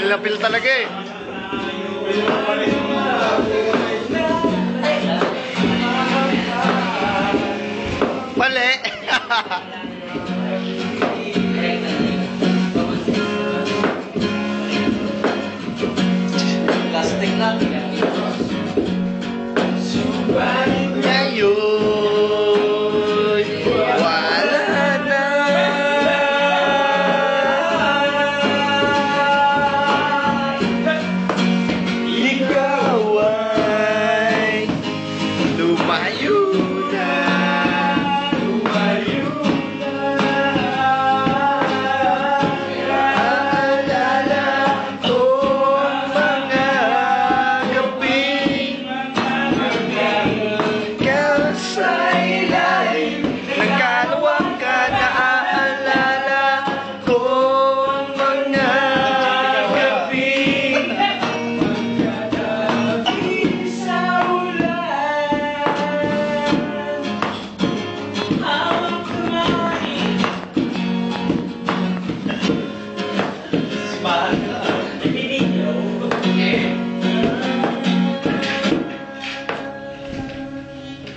na feel talaga eh. Mali. Plastic lang. Ngayon, wala na. Ikaw ay lumayo na. Lumayo na. Alala ko mga gabi. Sa ilalim ng kalawang ka, naaalala ko mga gabi. Sa ulan, hawak kumain.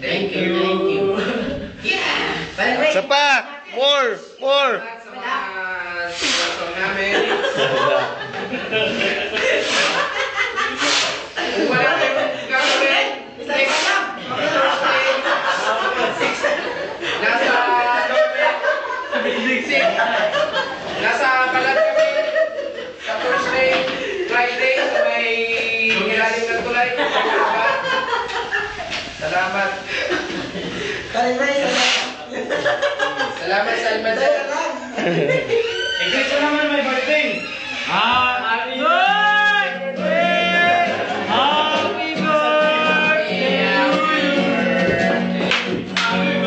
Thank you. Thank you. Yeah. Isa pa! More! More! Sa mga sponsor namin. Kung wala kayong gagawin, next Thursday, nasa balat kami sa Thursday, Friday, sa may ilalim ng tulay. Salamat. Salamat sa Almadal. Ito naman may birthday. Happy birthday! Happy birthday to you!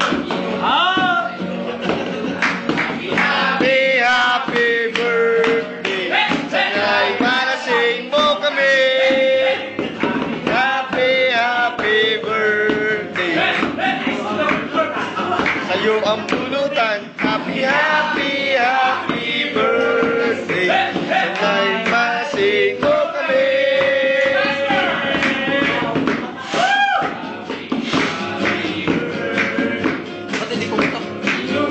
Happy, happy birthday! Sana'y malasing mo kami. Happy, happy birthday! Sa'yo ang pulutan. Happy, happy, happy birthday! Sana'y malasing mo kami. Ba't hindi ko ito? Thank you.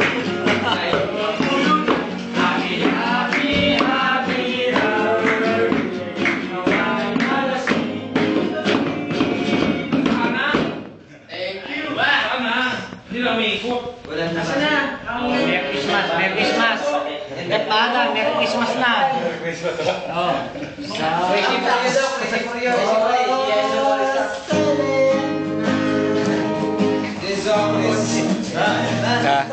Hindi lang may ikot. Nasaan na? Merry Christmas, Merry Christmas. Hanggat maaga, Merry Christmas na. Oh. Crazy for you daw, crazy for you. Yes, this always. Ha?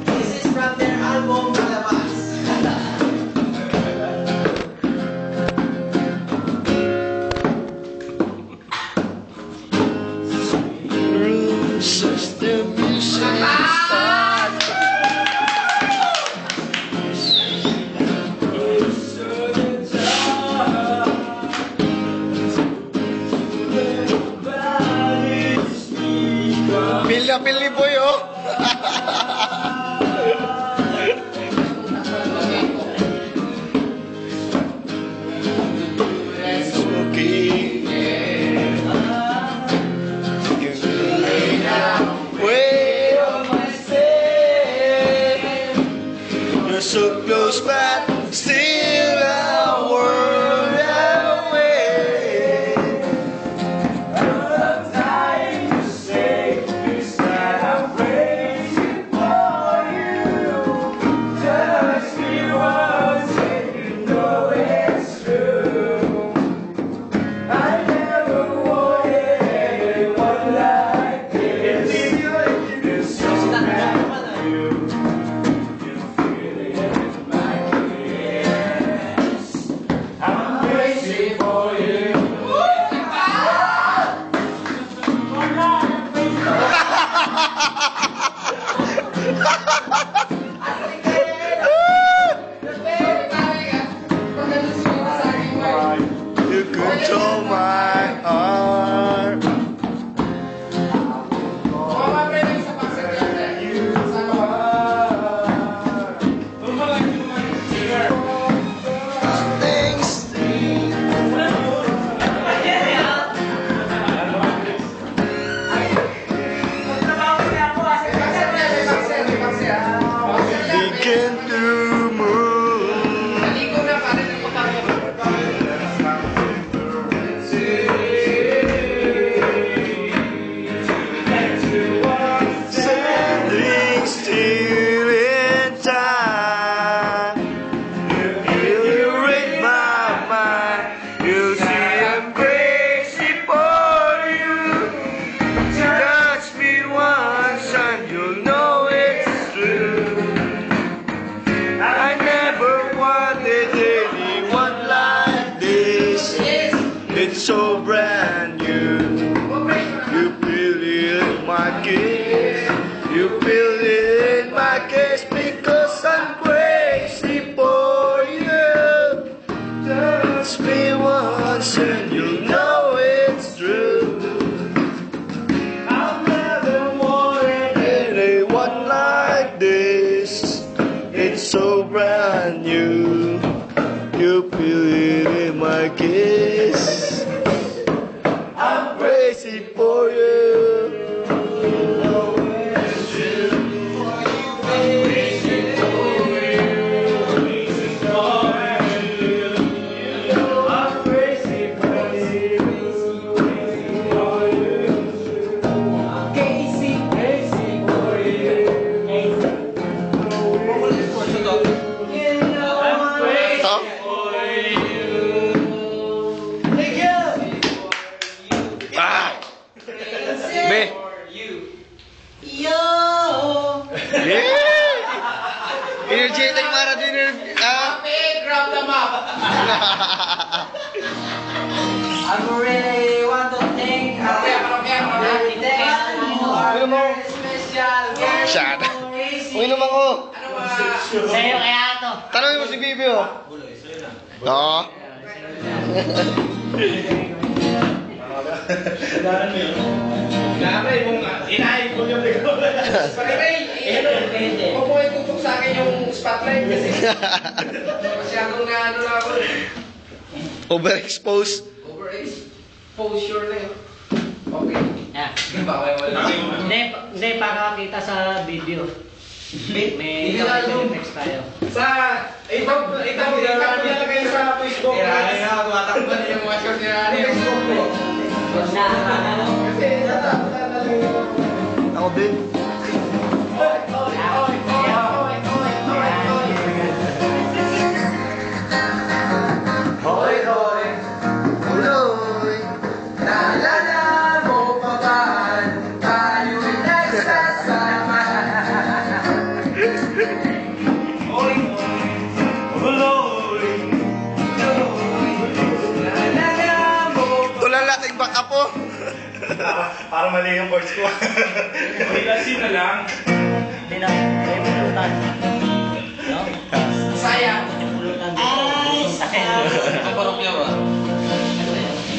This is from their album Malabas. System is start. Pil na pil ni Boy, oh. It's okay. Way on myself. You're so close, but still a world away. I'm dying to say this that I'm crazy for you. Just me once and you know it's true. I never wanted anyone like this. It's so bad you. You feel it in my ears. I'm crazy for you. You control my heart. so brand new. You feel it in my case. You feel it in my case because I'm crazy for you. Touch me once and you'll know it's true. I've never wanted anyone like this. It's so brand new. You feel it in my kiss. I'm crazy for you. Me. Yo! Yeah! Energetic Mara dinner. Grab the map. I really want to thank special guest. Shut. Uminom ako. Ano ba? Sa'yo kaya to. Tanongin mo si Bibi, oh. Oo. Grabe, kung inahin ko yung ligaw. Pare Ray, huwag mo itutok sa akin yung spotlight kasi masyadong na ano na ako. Overexposed. Overexposure na yun. Okay. Yeah. Bawal wala. Hindi, para kita sa video. May next tayo. Sa itong nilagay sa Facebook. Tumatakbo na yung mga short ni Rani. Facebook mo. Kasi Ako din. Hoy, hoy, Uloy. naalala mo pa ba tayo'y nagsasama? Naalala mo Tulala ting baka po. Para mali yung voice ko. May lasin na lang. Hindi na, may bulutan.